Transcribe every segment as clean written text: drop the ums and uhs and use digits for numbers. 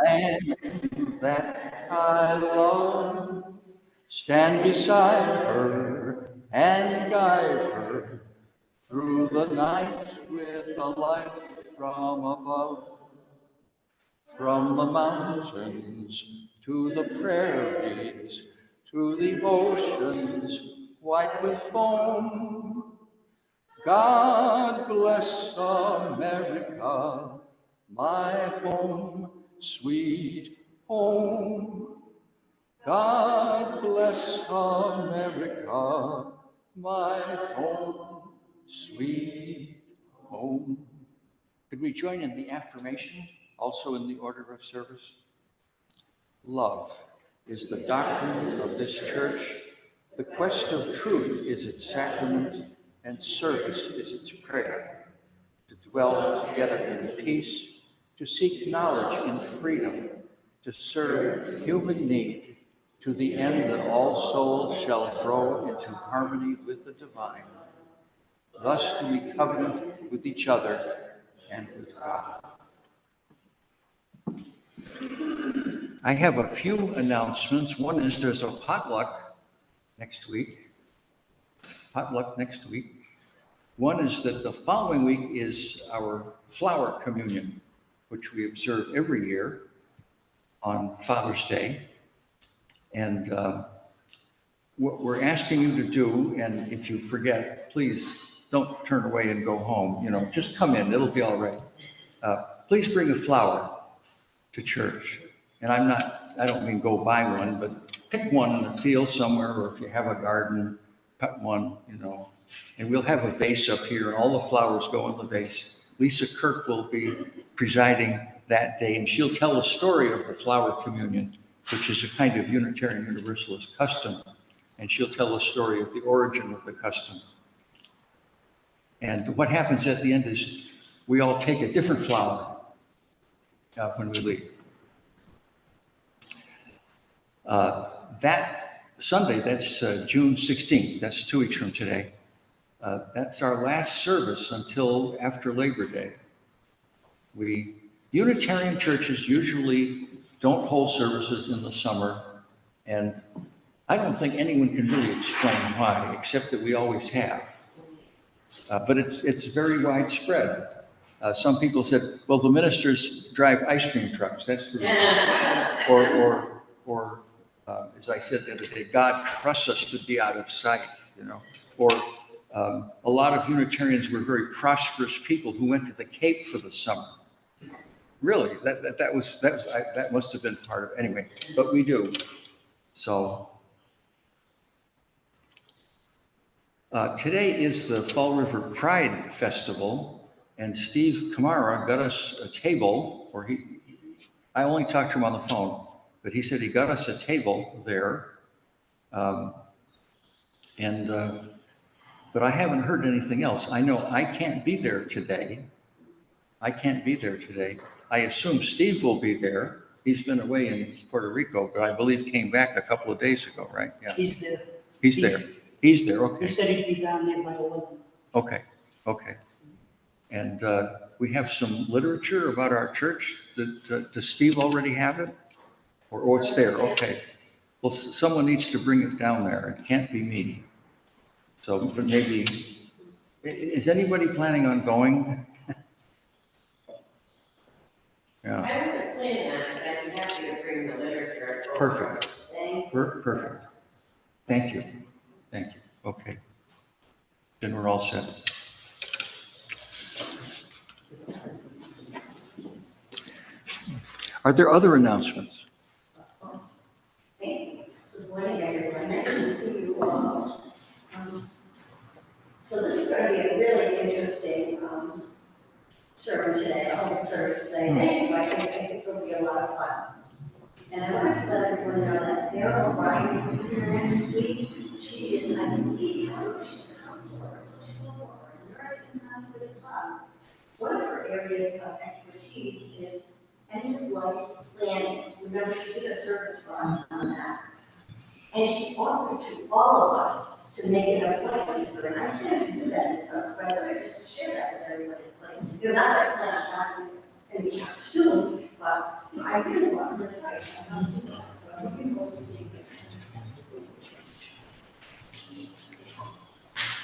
land that I love. Stand beside her and guide her through the night with a light from above. From the mountains to the prairies, to the oceans white with foam. God bless America, my home, sweet home. God bless America, my home, sweet home. Could we join in the affirmation, also in the order of service? Love is the doctrine of this church. The quest of truth is its sacrament, and service is its prayer. To dwell together in peace, to seek knowledge in freedom, to serve human need, to the end that all souls shall grow into harmony with the divine. Thus do we covenant with each other and with God. I have a few announcements. One is there's a potluck next week. One is that the following week is our flower communion, which we observe every year on Father's Day. And what we're asking you to do, and if you forget, please don't turn away and go home. Just come in, it'll be all right. Please bring a flower to church. And I don't mean go buy one, but pick one in the field somewhere, or if you have a garden, cut one, and we'll have a vase up here, and all the flowers go in the vase. Lisa Kirk will be presiding that day, and she'll tell the story of the flower communion, which is a kind of Unitarian Universalist custom, and she'll tell the story of the origin of the custom. And what happens at the end is we all take a different flower when we leave. That Sunday, that's June 16th, that's 2 weeks from today. That's our last service until after Labor Day. Unitarian churches usually don't hold services in the summer, and I don't think anyone can really explain why, except that we always have. But it's very widespread. Some people said, well, the ministers drive ice cream trucks. That's the reason. Or as I said the other day, God trusts us to be out of sight, Or a lot of Unitarians were very prosperous people who went to the Cape for the summer. Really, that must have been part of it. Anyway, but we do. So today is the Fall River Pride Festival, and Steve Kamara got us a table, I only talked to him on the phone, but he said he got us a table there. But I haven't heard anything else. I know I can't be there today. I assume Steve will be there. He's been away in Puerto Rico, but I believe came back a couple of days ago, right? Yeah. He's there. He's there, okay. He said he'd be down there by 11. Okay. And we have some literature about our church. Does Steve already have it? Or it's there, okay. Well, someone needs to bring it down there. It can't be me. So but maybe, is anybody planning on going? Yeah. I wasn't planning on it, but I'd be happy to bring the literature. Perfect. Perfect. Thank you. Okay. Then we're all set. Are there other announcements? Of course. Thank you. Good morning, everyone. Nice to see you all. So this is going to be a really interesting sermon today, a whole service today. Thank you. I think it'll be a lot of fun. And I wanted to let everyone know that Vera O'Brien will be here next week. She is, I believe, she's a counselor, social worker, nurse, and hospice club. One of her areas of expertise is end-of-life planning. Remember, she did a service for us on that. And she offered to all of us to make an appointment with her. And I can't do that this summer, so I thought I'd just share that with everybody. Not that I plan on talking anytime soon, I really want her advice on how to do that, so I'm looking forward to seeing it.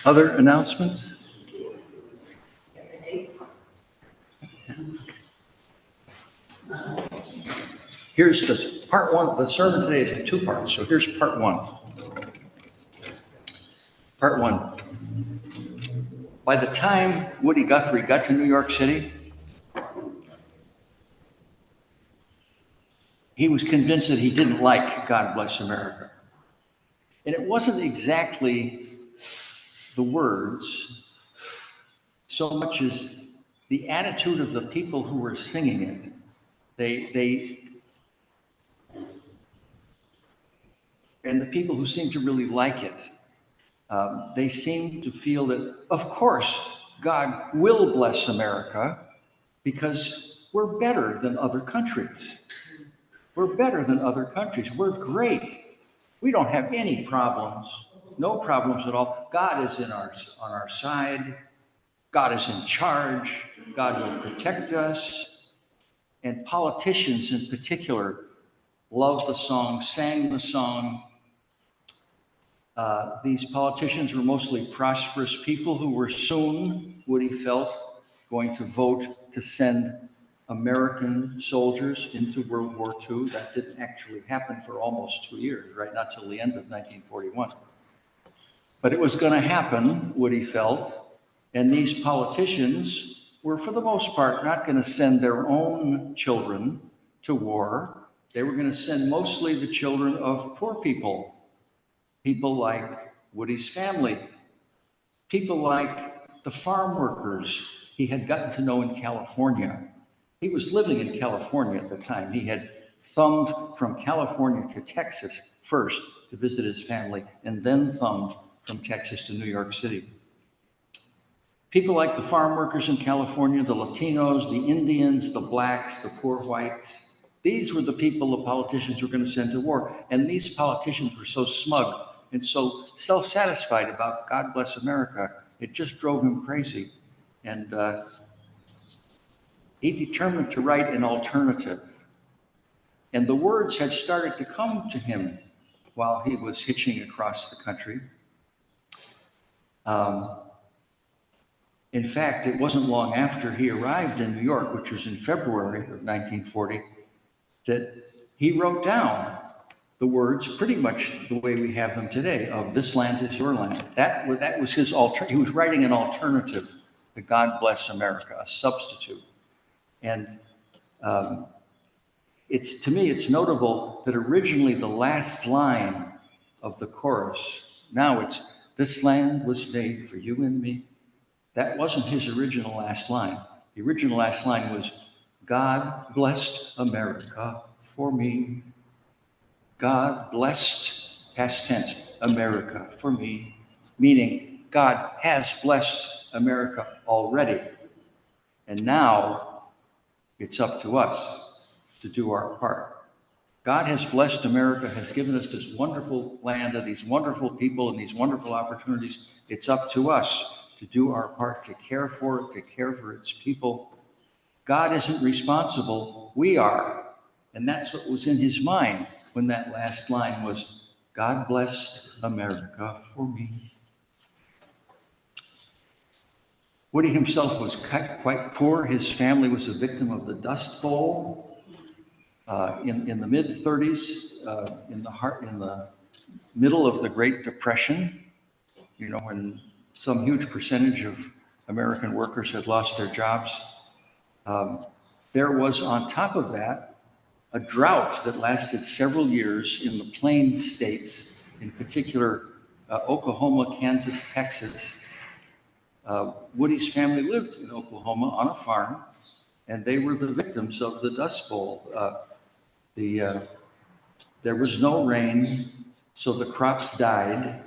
Other announcements? Here's the part one. The sermon today is in two parts. So here's part one. Part one. By the time Woody Guthrie got to New York City, he was convinced that he didn't like God Bless America. And it wasn't exactly the words so much as the attitude of the people who were singing it. And the people who seemed to really like it, they seemed to feel that, of course, God will bless America because we're better than other countries. We're better than other countries. We're great. We don't have any problems, no problems at all. God is on our side. God is in charge. God will protect us. And politicians in particular loved the song, sang the song. These politicians were mostly prosperous people who were soon, Woody felt, going to vote to send American soldiers into World War II. That didn't actually happen for almost 2 years, right? Not till the end of 1941. But it was going to happen, Woody felt, and these politicians were, for the most part, not going to send their own children to war. They were going to send mostly the children of poor people. People like Woody's family, people like the farm workers he had gotten to know in California. He was living in California at the time. He had thumbed from California to Texas first to visit his family, and then thumbed from Texas to New York City. People like the farm workers in California, the Latinos, the Indians, the blacks, the poor whites. These were the people the politicians were going to send to war. And these politicians were so smug and so self-satisfied about God Bless America, it just drove him crazy. And he determined to write an alternative. And the words had started to come to him while he was hitching across the country. In fact, it wasn't long after he arrived in New York, which was in February of 1940, that he wrote down the words pretty much the way we have them today of "This land is your land." That was his he was writing an alternative to "God Bless America," a substitute. And to me, it's notable that originally the last line of the chorus, now it's "This land was made for you and me." That wasn't his original last line. The original last line was, "God blessed America for me. God blessed," past tense, "America for me," meaning God has blessed America already. And now it's up to us to do our part. God has blessed America, has given us this wonderful land and these wonderful people and these wonderful opportunities. It's up to us to do our part, to care for it, to care for its people. God isn't responsible, we are. And that's what was in his mind when that last line was, "God blessed America for me." Woody himself was quite poor. His family was a victim of the Dust Bowl in the mid-30s, in the middle of the Great Depression, when some huge percentage of American workers had lost their jobs. There was, on top of that, a drought that lasted several years in the Plains states, in particular Oklahoma, Kansas, Texas. Woody's family lived in Oklahoma on a farm, and they were the victims of the Dust Bowl. There was no rain, so the crops died,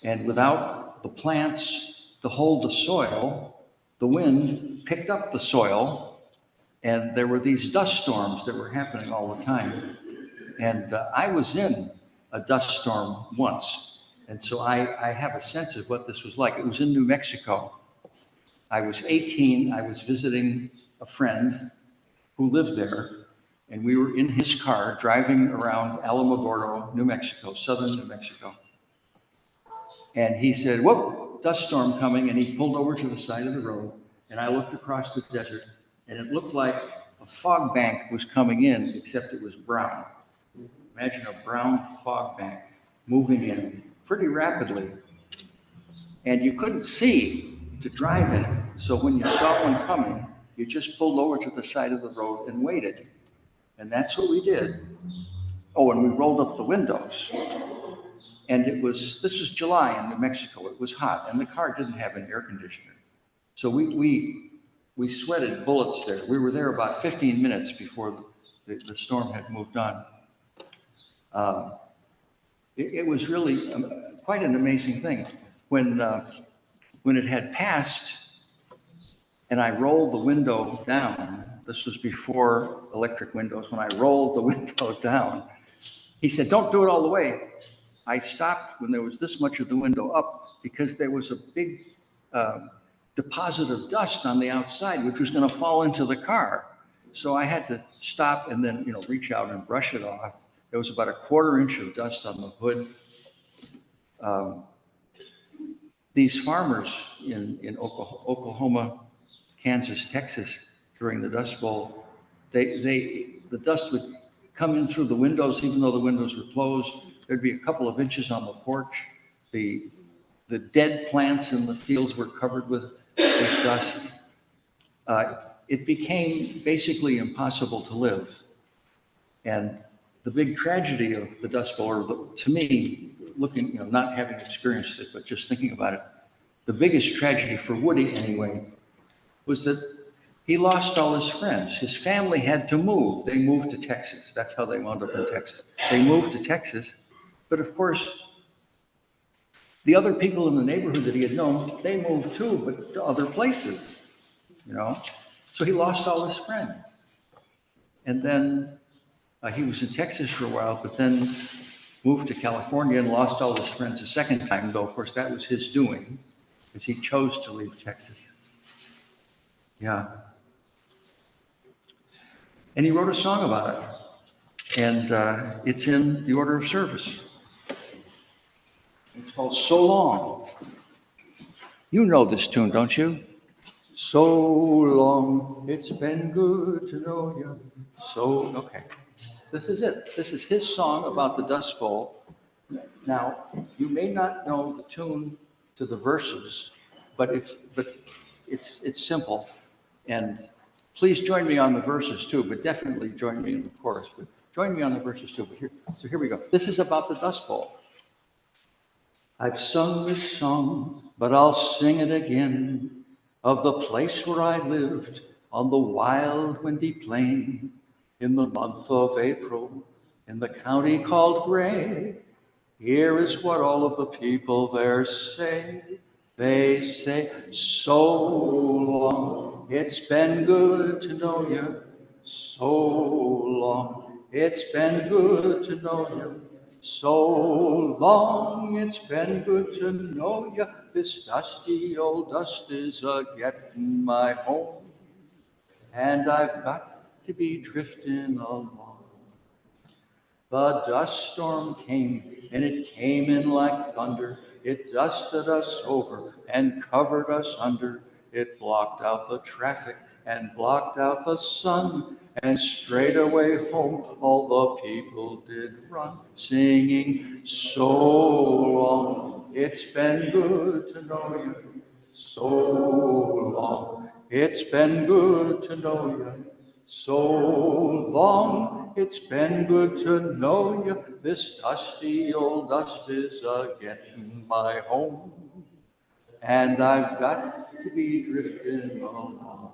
and without the plants to hold the soil, the wind picked up the soil, and there were these dust storms that were happening all the time. And I was in a dust storm once, and so I have a sense of what this was like. It was in New Mexico. I was 18. I was visiting a friend who lived there, and we were in his car driving around Alamogordo, New Mexico, southern New Mexico. And he said, whoop, dust storm coming, and he pulled over to the side of the road, and I looked across the desert, and it looked like a fog bank was coming in, except it was brown. Imagine a brown fog bank moving in pretty rapidly. And you couldn't see to drive in it. So when you saw one coming, you just pulled over to the side of the road and waited. And that's what we did. Oh, and we rolled up the windows. And this was July in New Mexico. It was hot, and the car didn't have an air conditioner. So we sweated bullets there. We were there about 15 minutes before the storm had moved on. It was really quite an amazing thing. When it had passed and I rolled the window down, this was before electric windows, when I rolled the window down, he said, don't do it all the way. I stopped when there was this much of the window up because there was a big deposit of dust on the outside, which was going to fall into the car. So I had to stop and then, reach out and brush it off. There was about a 1/4 inch of dust on the hood. These farmers in Oklahoma, Kansas, Texas, during the Dust Bowl, the dust would come in through the windows, even though the windows were closed. There'd be a couple of inches on the porch. The dead plants in the fields were covered with dust. It became basically impossible to live. And the big tragedy of the Dust Bowl, or to me, looking, not having experienced it, but just thinking about it, the biggest tragedy for Woody anyway, was that he lost all his friends. His family had to move. They moved to Texas. That's how they wound up in Texas. They moved to Texas, but of course, the other people in the neighborhood that he had known, they moved too, but to other places, So he lost all his friends. And then he was in Texas for a while, but then moved to California and lost all his friends a second time, though, of course, that was his doing, because he chose to leave Texas. Yeah. And he wrote a song about it, and it's in the order of service. It's called So Long. You know this tune, don't you? So long, it's been good to know you. Okay. This is it. This is his song about the Dust Bowl. Now, you may not know the tune to the verses, but it's simple. And please join me on the verses too, but definitely join me in the chorus. But join me on the verses too. So here we go. This is about the Dust Bowl. I've sung this song, but I'll sing it again, of the place where I lived on the wild, windy plain in the month of April in the county called Gray. Here is what all of the people there say. They say, so long, it's been good to know you. So long, it's been good to know you. So long, it's been good to know you. This dusty old dust is a-getting my home, and I've got to be drifting along. The dust storm came, and it came in like thunder. It dusted us over and covered us under. It blocked out the traffic and blocked out the sun. And straight away home all the people did run, singing, so long, it's been good to know you. So long, it's been good to know you. So long, it's been good to know you. This dusty old dust is a-getting my home, and I've got to be drifting along.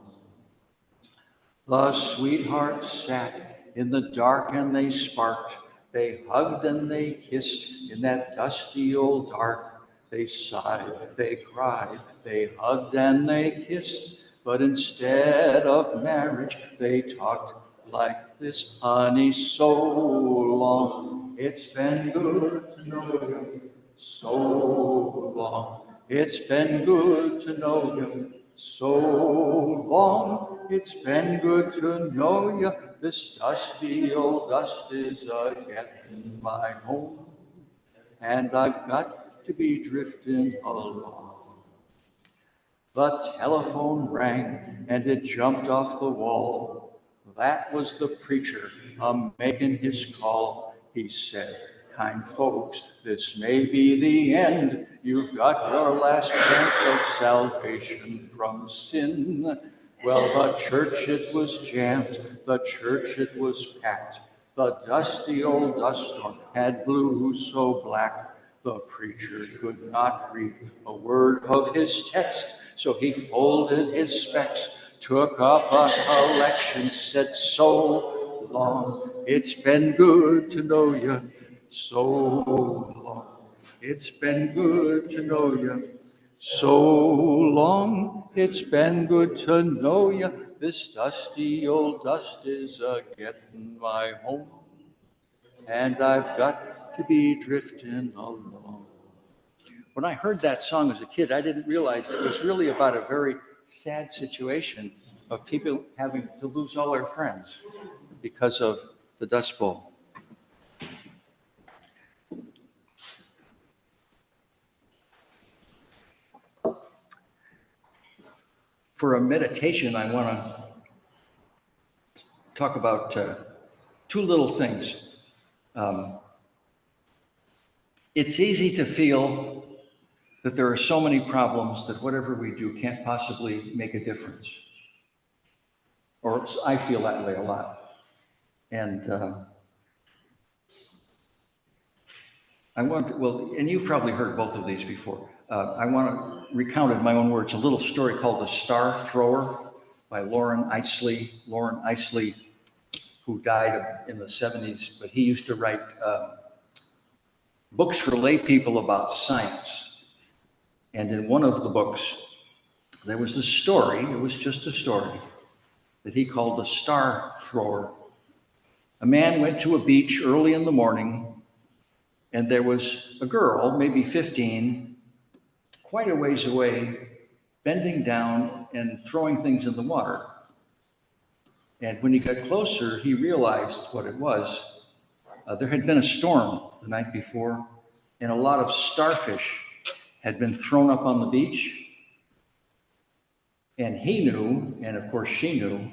The sweethearts sat in the dark and they sparked. They hugged and they kissed in that dusty old dark. They sighed, they cried, they hugged and they kissed. But instead of marriage, they talked like this. Honey, so long, it's been good to know you. So long, it's been good to know you. So long, it's been good to know you. This dusty old dust is getting my home, and I've got to be drifting along. The telephone rang and it jumped off the wall. That was the preacher making his call. He said, kind folks, this may be the end. You've got your last chance of salvation from sin. Well, the church, it was jammed. The church, it was packed. The dusty old dust storm had blew so black. The preacher could not read a word of his text, so he folded his specs, took up a collection, said, so long, it's been good to know you. So long, it's been good to know you. So long, it's been good to know you. This dusty old dust is getting my home, and I've got to be drifting along. When I heard that song as a kid, I didn't realize it was really about a very sad situation of people having to lose all their friends because of the Dust Bowl. For a meditation, I want to talk about two little things. It's easy to feel that there are so many problems that whatever we do can't possibly make a difference. Or I feel that way a lot. And I want to, well, and you've probably heard both of these before. I want to recount in my own words a little story called The Star Thrower by Lauren Isley. Lauren Isley, who died in the 70s, but he used to write books for lay people about science. And in one of the books, there was a story, it was just a story, that he called The Star Thrower. A man went to a beach early in the morning, and there was a girl, maybe 15, quite a ways away, bending down and throwing things in the water. And when he got closer, he realized what it was. There had been a storm the night before, and a lot of starfish had been thrown up on the beach. And he knew, and of course she knew,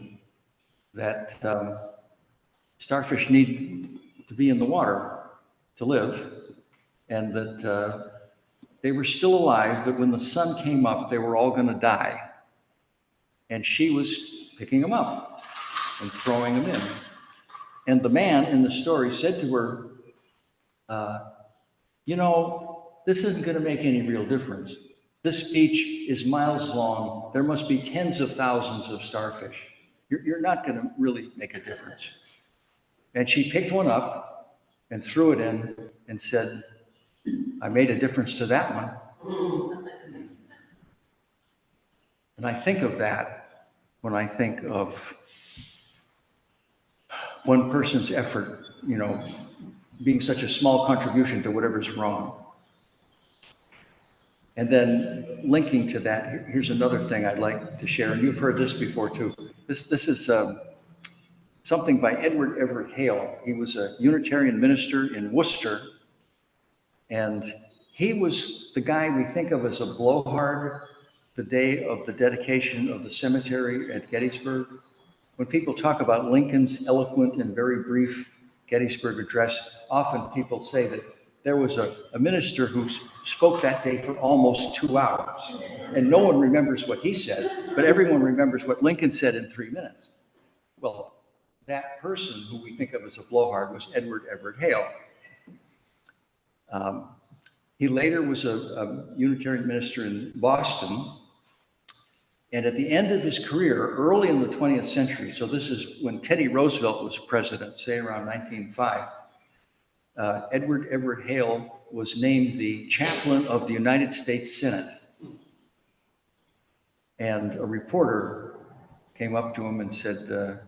that starfish need to be in the water to live, and that they were still alive, but when the sun came up, they were all going to die. And she was picking them up and throwing them in. And the man in the story said to her, you know, this isn't going to make any real difference. This beach is miles long. There must be tens of thousands of starfish. You're not going to really make a difference. And she picked one up and threw it in and said, I made a difference to that one. And I think of that when I think of one person's effort, you know, being such a small contribution to whatever's wrong. And then linking to that, here's another thing I'd like to share, and you've heard this before too. This is something by Edward Everett Hale. He was a Unitarian minister in Worcester, and he was the guy we think of as a blowhard the day of the dedication of the cemetery at Gettysburg. When people talk about Lincoln's eloquent and very brief Gettysburg address, often people say that there was a minister who spoke that day for almost 2 hours. And no one remembers what he said, but everyone remembers what Lincoln said in 3 minutes. Well, that person who we think of as a blowhard was Edward Everett Hale. He later was a Unitarian minister in Boston. And at the end of his career, early in the 20th century, so this is when Teddy Roosevelt was president, say around 1905, Edward Everett Hale was named the chaplain of the United States Senate. And a reporter came up to him and said,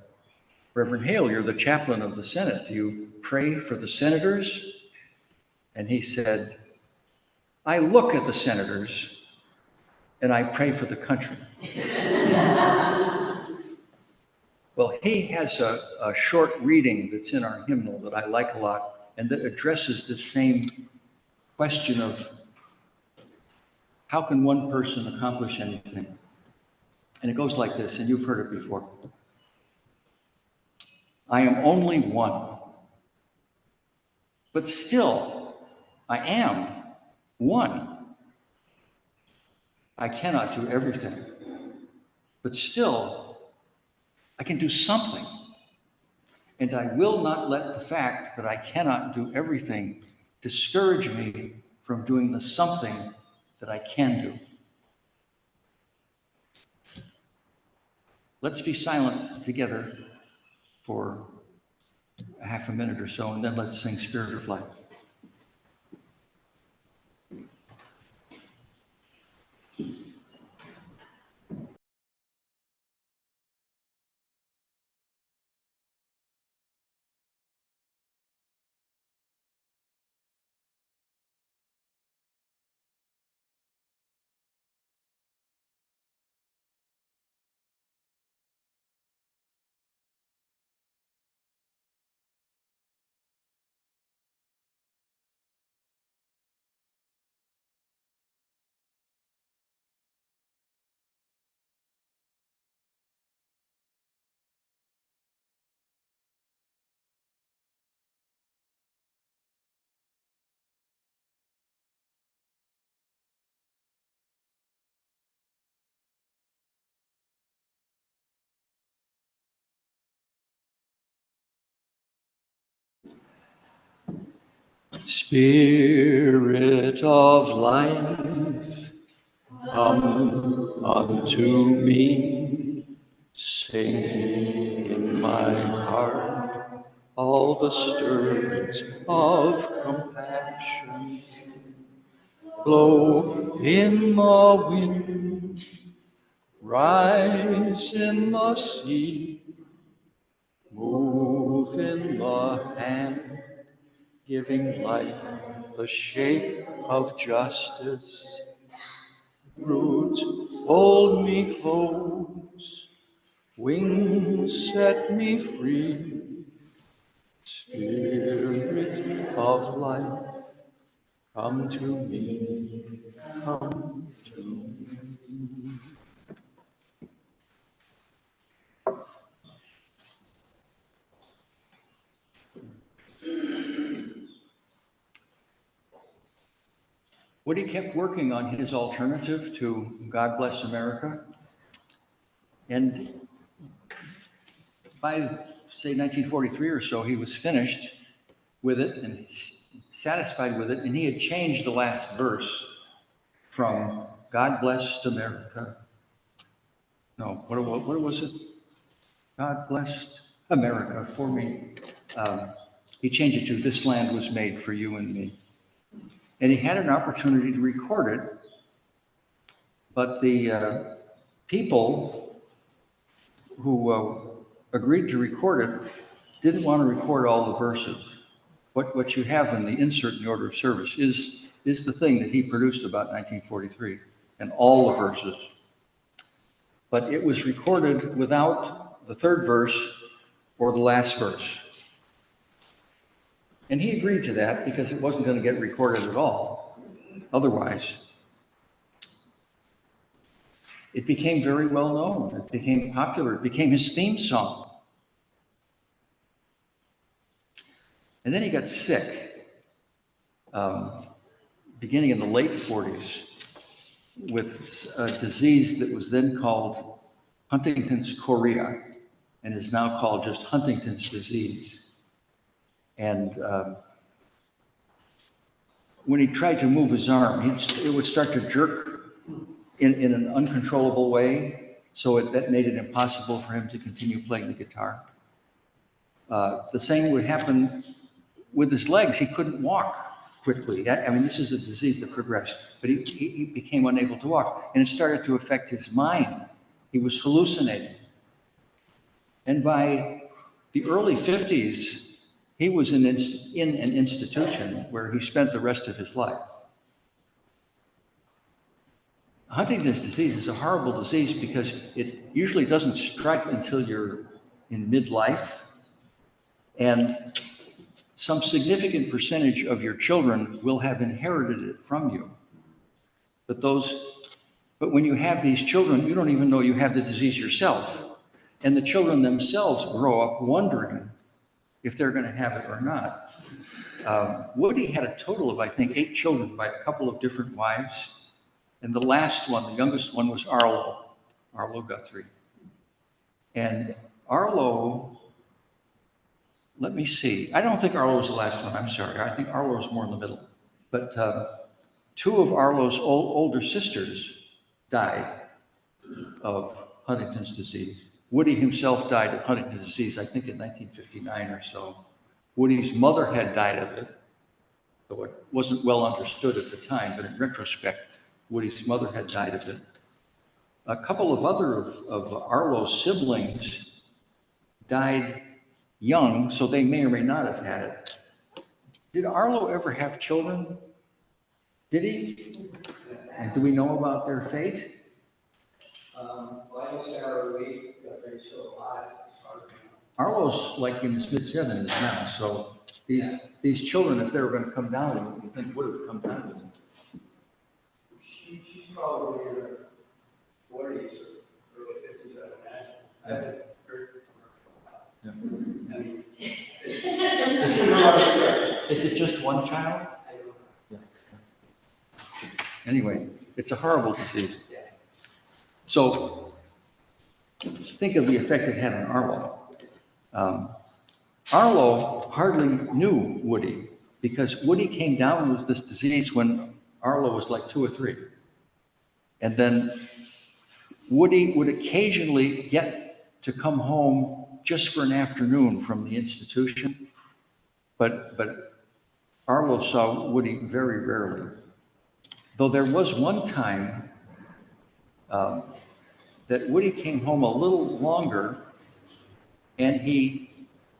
Reverend Hale, you're the chaplain of the Senate. Do you pray for the senators? And he said, I look at the senators and I pray for the country. Well, he has a short reading that's in our hymnal that I like a lot, and that addresses the same question of how can one person accomplish anything? And it goes like this, and you've heard it before. I am only one, but still I am one. I cannot do everything, but still I can do something. And I will not let the fact that I cannot do everything discourage me from doing the something that I can do. Let's be silent together for a half a minute or so, and then let's sing Spirit of Life. Spirit of life, come unto me, sing in my heart all the stirrings of compassion. Blow in the wind, rise in the sea, move in the hand, giving life the shape of justice. Roots hold me close, wings set me free. Spirit of life, come to me, come to me. Woody kept working on his alternative to God Bless America. And by, say, 1943 or so, he was finished with it and satisfied with it. And he had changed the last verse from God Blessed America. No, what was it? God blessed America for me. He changed it to This Land Was Made for You and Me. And he had an opportunity to record it, but the people who agreed to record it didn't want to record all the verses. What you have in the insert in the order of service is the thing that he produced about 1943, and all the verses. But it was recorded without the third verse or the last verse. And he agreed to that because it wasn't going to get recorded at all. Otherwise, it became very well known. It became popular. It became his theme song. And then he got sick, beginning in the late 40s, with a disease that was then called Huntington's chorea and is now called just Huntington's disease. And when he tried to move his arm, it would start to jerk in an uncontrollable way, so that made it impossible for him to continue playing the guitar. The same would happen with his legs. He couldn't walk quickly. I mean, this is a disease that progressed, but he became unable to walk, and it started to affect his mind. He was hallucinating. And by the early 50s, he was in an institution where he spent the rest of his life. Huntington's disease is a horrible disease because it usually doesn't strike until you're in midlife, and some significant percentage of your children will have inherited it from you. But when you have these children, you don't even know you have the disease yourself. And the children themselves grow up wondering if they're going to have it or not. Woody had a total of, I think, 8 children by a couple of different wives. And the last one, the youngest one, was Arlo Guthrie. And Arlo, let me see. I don't think Arlo was the last one. I'm sorry. I think Arlo was more in the middle. But 2 of Arlo's older sisters died of Huntington's disease. Woody himself died of Huntington's disease, I think in 1959 or so. Woody's mother had died of it, though it wasn't well understood at the time, but in retrospect, Woody's mother had died of it. A couple of other of Arlo's siblings died young, so they may or may not have had it. Did Arlo ever have children? Did he? And do we know about their fate? Well, I know Sarah Lee, because they're still alive, as far as I know. Arlo's like in his mid-70s now, so these children, if they were going to come down with him, you think would have come down with him. She's probably in her 40s or early 50s, I would imagine. I haven't heard from her. Yeah. I mean, it's a lot of stuff. Is it just one child? I don't know. Yeah. Anyway, it's a horrible disease. So think of the effect it had on Arlo. Arlo hardly knew Woody because Woody came down with this disease when Arlo was like 2 or 3. And then Woody would occasionally get to come home just for an afternoon from the institution. But Arlo saw Woody very rarely. Though there was one time that Woody came home a little longer and he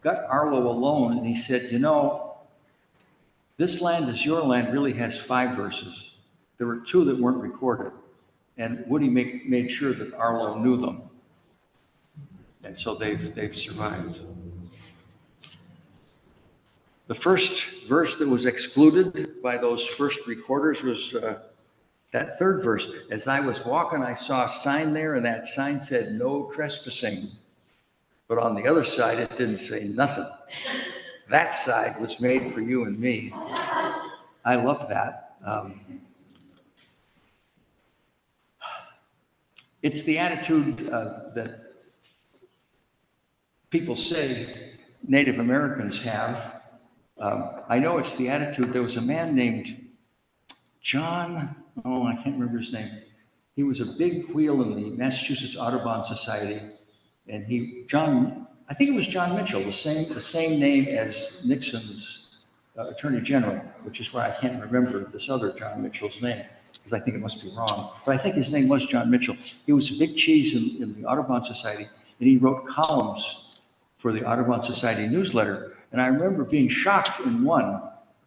got Arlo alone and he said, you know, this land is your land really has 5 verses. There were 2 that weren't recorded. And Woody made sure that Arlo knew them. And so they've survived. The first verse that was excluded by those first recorders was that 3rd verse. As I was walking, I saw a sign there, and that sign said, no trespassing. But on the other side, it didn't say nothing. That side was made for you and me. I love that. It's the attitude that people say Native Americans have. I know it's the attitude. There was a man named John, I can't remember his name. He was a big wheel in the Massachusetts Audubon Society. And I think it was John Mitchell, the same name as Nixon's Attorney General, which is why I can't remember this other John Mitchell's name, because I think it must be wrong. But I think his name was John Mitchell. He was a big cheese in the Audubon Society, and he wrote columns for the Audubon Society newsletter. And I remember being shocked in one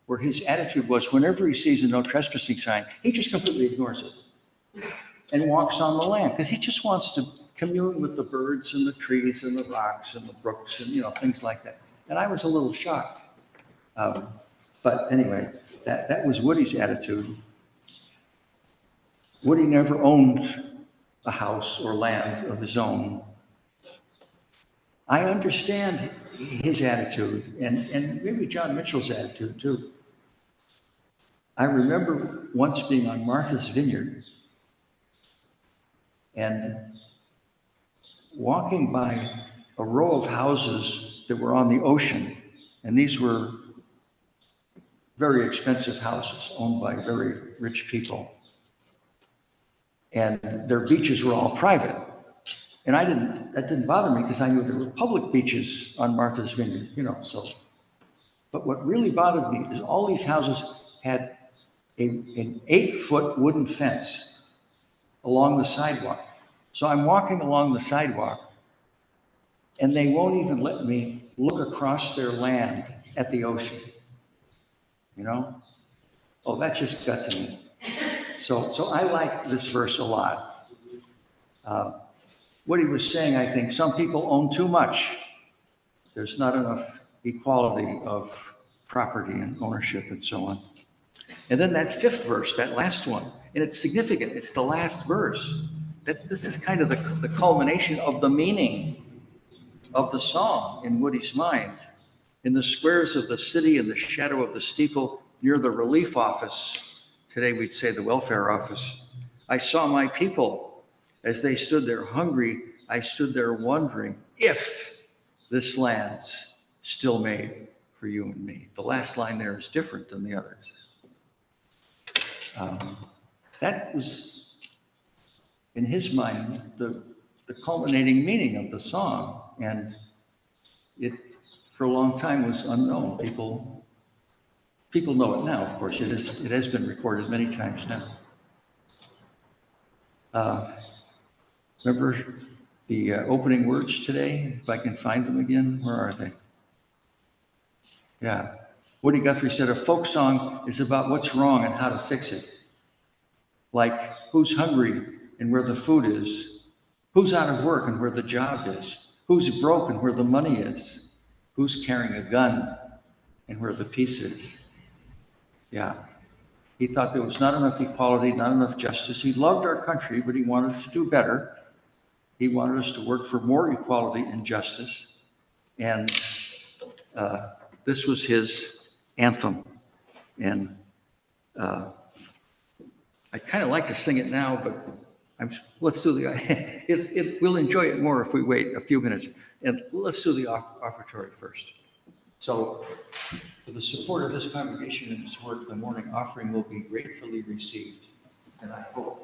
where his attitude was whenever he sees a no trespassing sign, he just completely ignores it and walks on the land because he just wants to commune with the birds and the trees and the rocks and the brooks and things like that. And I was a little shocked. But anyway, that was Woody's attitude. Woody never owned a house or land of his own. I understand his attitude and maybe John Mitchell's attitude too. I remember once being on Martha's Vineyard and walking by a row of houses that were on the ocean, and these were very expensive houses owned by very rich people. And their beaches were all private. And that didn't bother me because I knew there were public beaches on Martha's Vineyard, But what really bothered me is all these houses had an 8-foot wooden fence along the sidewalk. So I'm walking along the sidewalk and they won't even let me look across their land at the ocean. Oh, that just got to me. So I like this verse a lot. What he was saying, I think, some people own too much There's not enough equality of property and ownership and so on. And then that fifth verse, that last one, and it's significant. It's the last verse. This is kind of the culmination of the meaning of the song in Woody's mind. In the squares of the city, in the shadow of the steeple, near the relief office, today we'd say the welfare office, I saw my people as they stood there hungry. I stood there wondering if this land's still made for you and me. The last line there is different than the others. That was, in his mind, the culminating meaning of the song. And it, for a long time, was unknown. People know it now, of course. It has been recorded many times now. Remember the opening words today? If I can find them again, where are they? Yeah. Woody Guthrie said, a folk song is about what's wrong and how to fix it. Like who's hungry and where the food is, who's out of work and where the job is, who's broke and where the money is, who's carrying a gun and where the peace is. Yeah. He thought there was not enough equality, not enough justice. He loved our country, but he wanted us to do better. He wanted us to work for more equality and justice. And this was his anthem. And I kind of like to sing it now, but let's do we'll enjoy it more if we wait a few minutes. And let's do the offertory first. So, for the support of this congregation and its work, the morning offering will be gratefully received. And I hope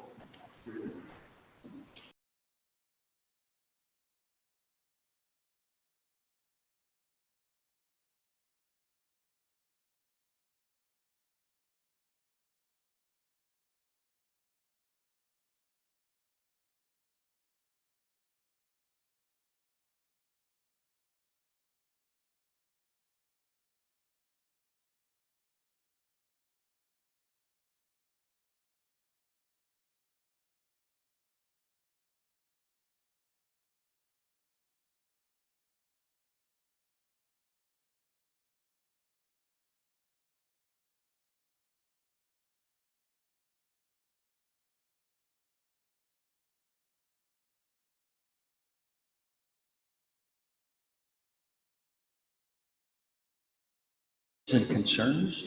and concerns.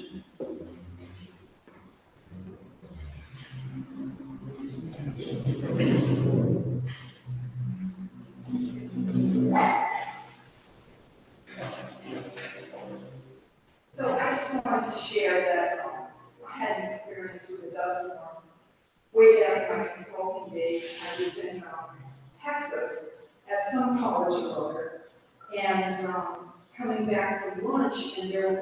So I just wanted to share that I had an experience with a dust storm way back in my consulting days. I was in Texas at some college or other, and coming back from lunch, and there was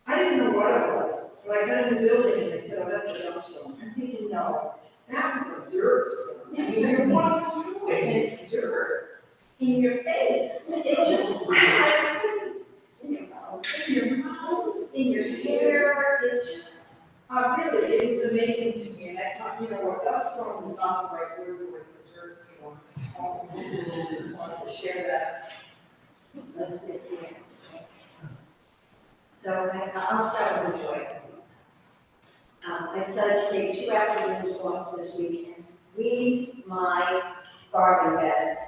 I didn't know what it was, but I got in the building and they said, oh, that's a dust storm. I'm thinking, no, that was a dirt storm. I mean, you're walking through it and it's dirt in your face. It just, in your mouth, in your hair, it just, really, it was amazing to me. And I thought, a dust storm is not the right word for it, it's a dirt storm. So I just wanted to share that. So I'll start with joy. I decided to take 2 afternoons off this weekend. Weed my garden beds.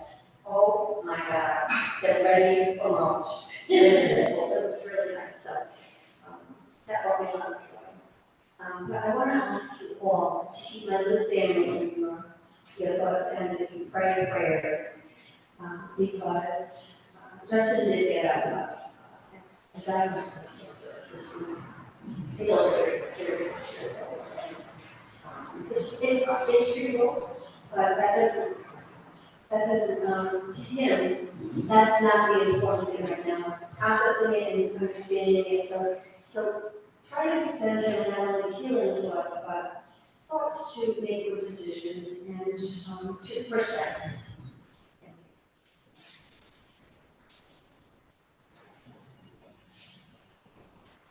Oh my God, get ready for mulch. It was really nice. So that brought me a lot of joy. But I want to ask you all to keep my little family in your thoughts and to keep praying prayers because Justin did get a diagnosis of cancer this week. It's over 30 years. It's treatable, but that doesn't, to him, that's not the important thing right now. Processing it and understanding it, so try to center not only healing thoughts, but thoughts to make good decisions and to perspective.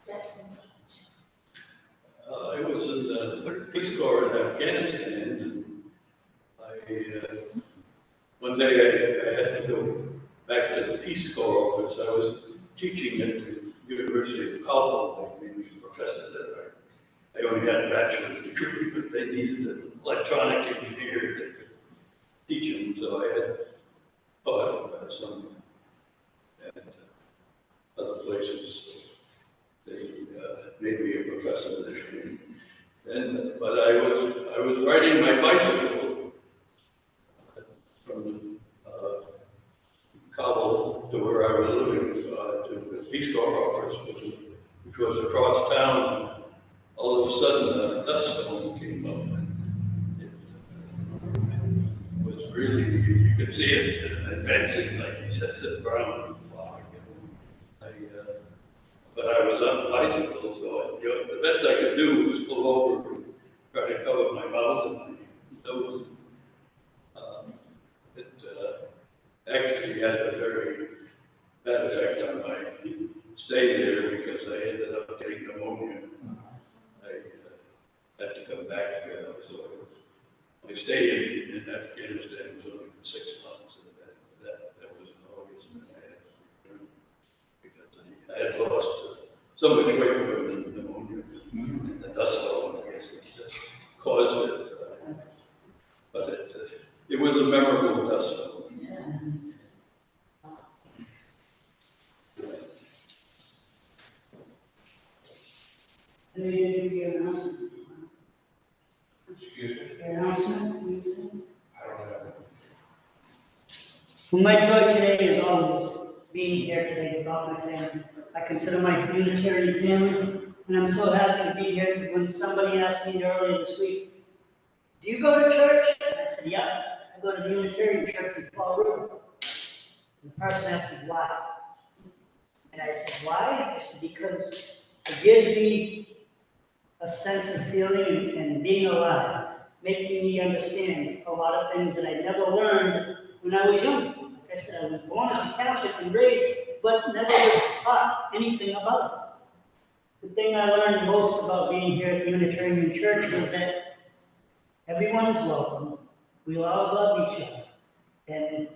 Yes. I was in the Peace Corps in Afghanistan, and one day I had to go back to the Peace Corps office. I was teaching at the University of Colorado. I was a professor there. I only had a bachelor's degree, but they needed an electronic engineer that could teach them, so I had taught some at other places. They made me a professor there. And but I was riding my bicycle from Cobble to where I was living to the Peace Corps office, which was across town. All of a sudden, a dust storm came up. It was really, you could see it advancing, like he says, the brown fog. But I was on a bicycle, so the best I could do was pull over and try to cover my mouth and my nose. It actually had a very bad effect on my stay there because I ended up getting pneumonia. I had to come back, so my stay in Afghanistan was only for 6 months, and that was in August, and I had to return because I had lost so much weight from the pneumonia and the dust storm, I guess, it just caused it. But it was a memorable dust storm. And we didn't do your announcement. Excuse me? Your announcement, you said? I don't know. Well, my joy today is always being here today about my family. I consider my Unitarian family, and I'm so happy to be here because when somebody asked me earlier this week, do you go to church? And I said, yeah, I go to the Unitarian church in Fall River. And the person asked me why. And I said, why? I said, because it gives me a sense of feeling and being alive, making me understand a lot of things that I never learned when I was young. Like I said, I was born as a Catholic and raised, but never was taught anything about it. The thing I learned most about being here at the Unitarian Church was that everyone is welcome. We all love each other. And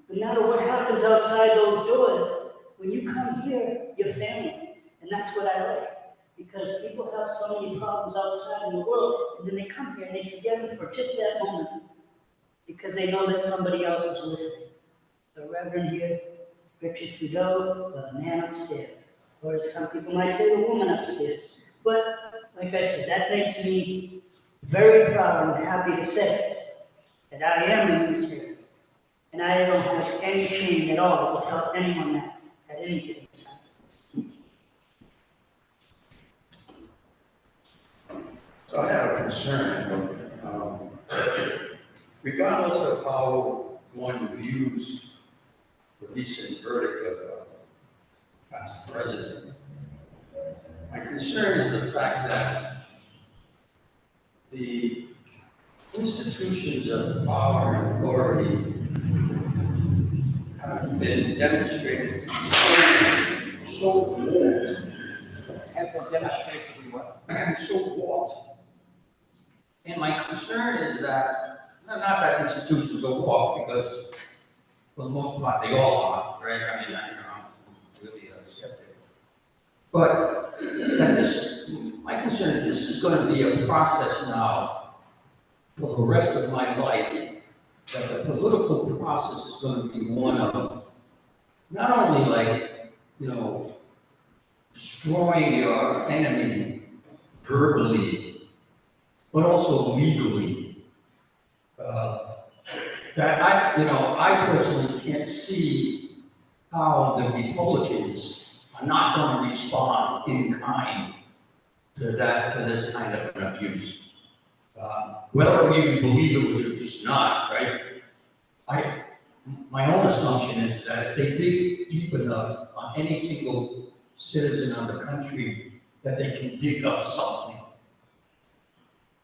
no matter what happens outside those doors, when you come here, you're family. And that's what I like. Because people have so many problems outside in the world, and then they come here and they forget them for just that moment. Because they know that somebody else is listening. The Reverend here, Richard Trudeau, the man upstairs. Or as some people might say, the woman upstairs. But, like I said, that makes me very proud and happy to say that I am a Unitarian. And I don't have any shame at all to tell anyone that at any given time. So I have a concern. Regardless of how one views the recent verdict of the past president, my concern is the fact that the institutions of power and authority have been demonstrated so warped. Have been demonstrated to be what? So warped. And my concern is that, not that institutions are warped, because for the most part, they all are, right? I mean, I'm really a skeptic. But that my concern is this is going to be a process now for the rest of my life, that the political process is going to be one of not only destroying your enemy verbally, but also legally. That I personally can't see how the Republicans are not going to respond in kind to this kind of an abuse. Whether we even believe it was abuse or not, right? My own assumption is that if they dig deep enough on any single citizen of the country, that they can dig up something.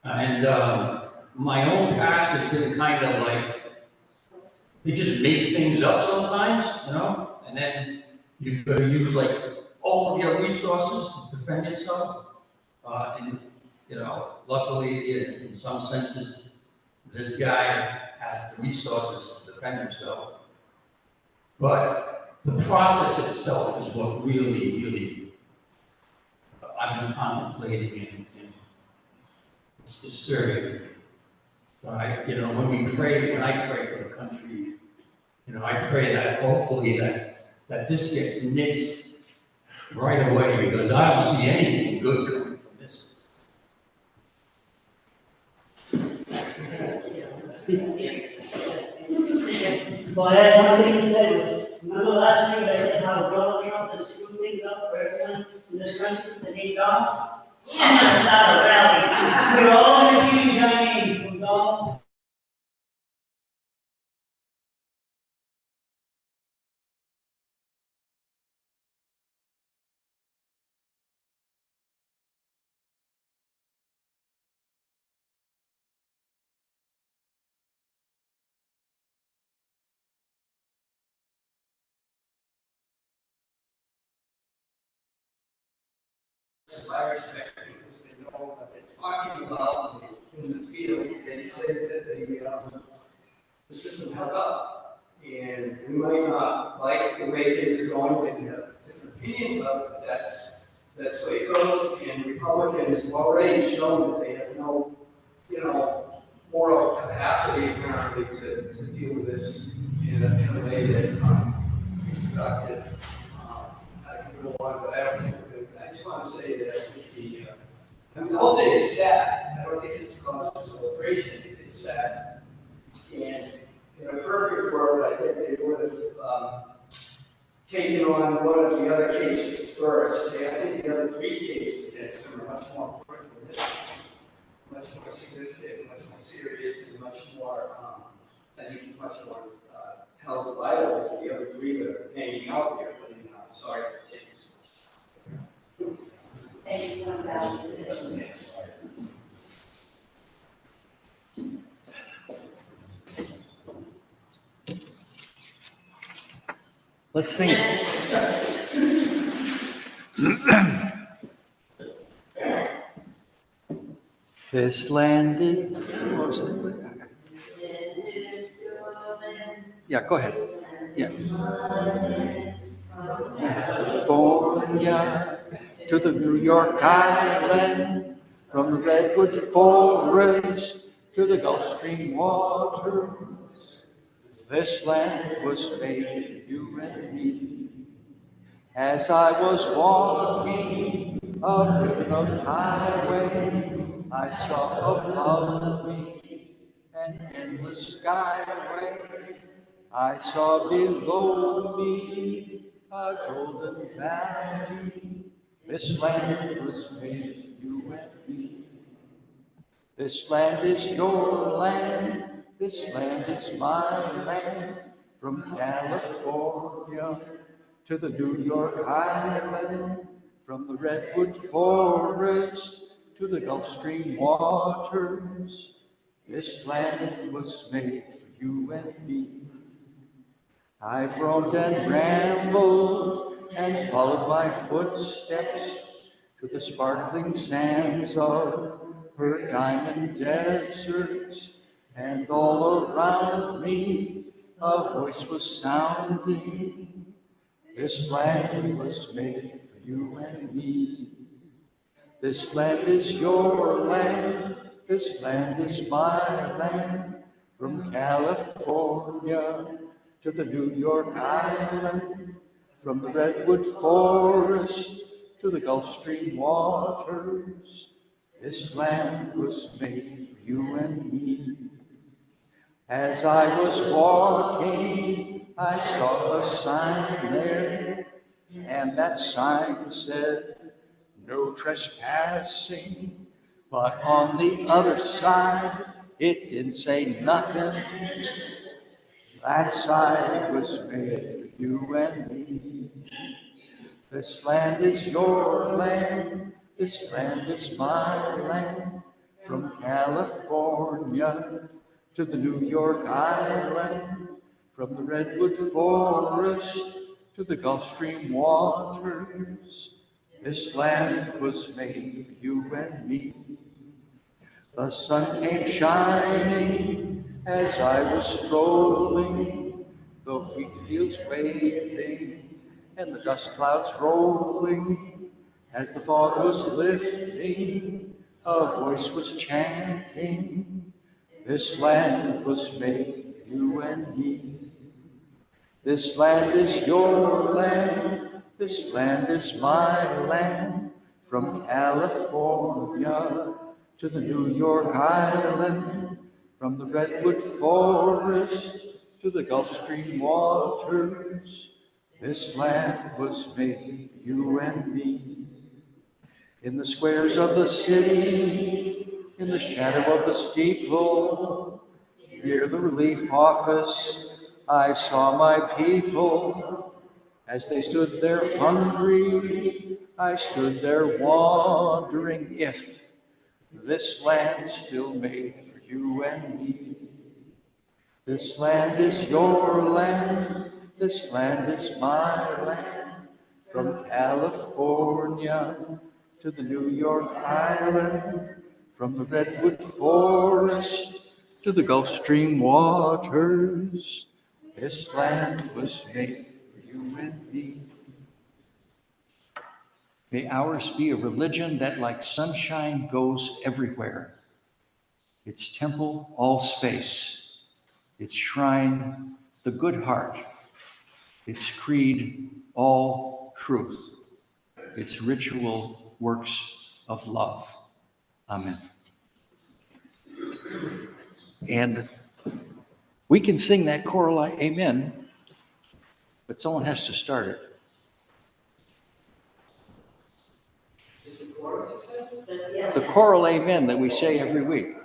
And my own past has been kind of like, they just make things up sometimes, and then you've got to use like all of your resources to defend yourself. And luckily, in some senses, this guy has the resources to defend himself. But the process itself is what really, I've been contemplating and it's disturbing to me. But when I pray for the country, I pray that hopefully that this gets nixed right away, because I don't see anything good coming from this. Well, I had one thing to say. Remember last week I said how Donald Trump has screwed things up for everyone in this country that he's done? I'm gonna start a rally. We're all gonna change our names from Donald. I respect because they know what they're talking about in the field. They say that the system held up. And we might not like the way things are going, maybe have different opinions of it, but that's the way it goes. And Republicans have already shown that they have no, moral capacity apparently to deal with this in a way that is productive. I can go on, but I don't think we're good. I just want to say that the whole thing is sad. I don't think it's cause for celebration. It's sad. And in a perfect world, I think they would have taken on one of the other cases first. And I think the other three cases against them are much more important, much more significant, much more serious, and much more, I think it's much more held liable for the other three that are hanging out there. But sorry for taking so much. Thank you, Let's sing it. This land is. What was it? Yeah, go ahead. Yeah. California to the New York Island, from the redwood forest to the Gulf Stream waters. This land was made for you and me. As I was walking a ribbon of highway, I saw above me an endless skyway. I saw below me a golden valley. This land was made for you and me. This land is your land. This land is my land. From California to the New York Island, from the redwood forest to the Gulf Stream waters. This land was made for you and me. I've roamed and rambled and followed my footsteps to the sparkling sands of her diamond deserts, and all around me a voice was sounding. This land was made for you and me. This land is your land. This land is my land. From California to the New York Island, from the redwood forest to the Gulf Stream waters. This land was made for you and me. As I was walking, I saw a sign there, and that sign said, "No trespassing." But on the other side, it didn't say nothing. That sign was made for you and me. This land is your land. This land is my land. From California to the New York Island, from the redwood forest to the Gulf Stream waters. This land was made for you and me. The sun came shining as I was strolling the wheat fields waving, and the dust clouds rolling. As the fog was lifting, a voice was chanting, this land was made for you and me. This land is your land, this land is my land, from California to the New York Island, from the redwood forest to the Gulf Stream waters. This land was made for you and me. In the squares of the city, in the shadow of the steeple, near the relief office, I saw my people. As they stood there hungry, I stood there wondering if this land still made for you and me. This land is your land, this land is my land, from California to the New York Island, from the redwood forest to the Gulf Stream waters. This land was made for you and me. May ours be a religion that, like sunshine, goes everywhere. Its temple, all space. Its shrine, the good heart. Its creed, all truth. Its ritual, works of love. Amen. And we can sing that choral amen, but someone has to start it. The choral amen that we say every week.